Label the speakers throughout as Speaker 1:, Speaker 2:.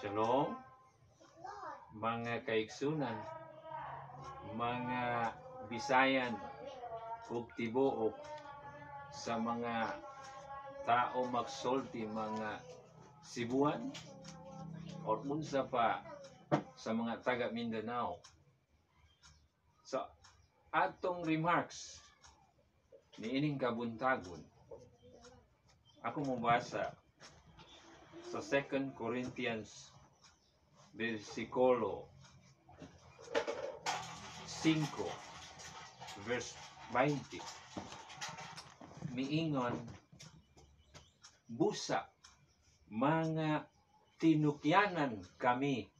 Speaker 1: Shalom, mga kaigsunan, mga Bisayan, ug tibuok sa mga tao magsulti, mga Cebuan, o unsa pa sa mga taga Mindanao. Sa atong remarks niining kabuntagon, ako mabasa sa 2 Corinthians versikulo 5 verse 20. Miingon, busa mga tinukyanan kami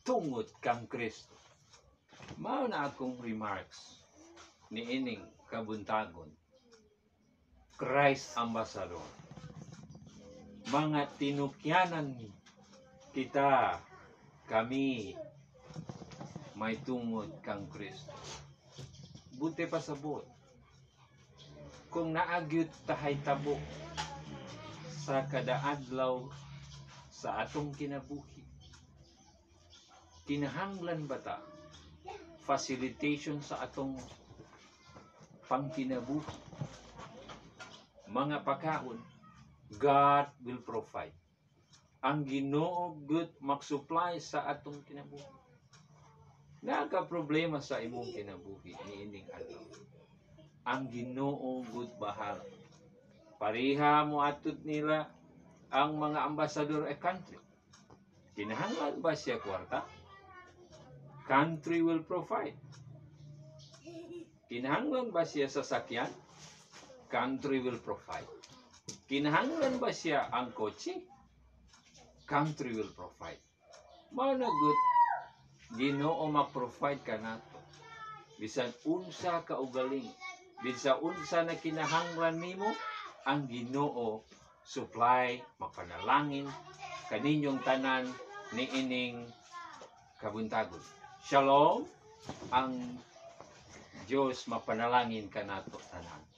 Speaker 1: tungod kang Kristo. Mao na akong remarks niining kabuntagon. Christ Ambassador. Mga tinukyanan kita, kami may tungod kang Kristo. Buti pa sabot, kung naagyud tahay tabo sa kadaadlaw sa atong kinabuhi, kinahanglan ba ta facilitation sa atong pangkinabuhi, mga pagkaon, God will provide. Ang Ginoo good mag-supply sa atong kinabuhi. Nagka-problema sa imong kinabuhi niining adlaw. Ang Ginoo good bahala. Pareha mo atud nila ang mga ambassador e country. Kinahanglan ba siya kwarta? Country will provide. Kinahanglan ba siya sasakyan? Country will provide. Kinahanglan ba siya ang kotse? Country will provide. Mao na good Ginoo mag-provide ka nato. Bisan unsa ka ugaling, bisan unsa na kinahanglan nimo, ang Ginoo supply, mapanalangin kaninyong tanan niining kabuntagon. Shalom, ang Diyos mapanalangin ka nato tanan.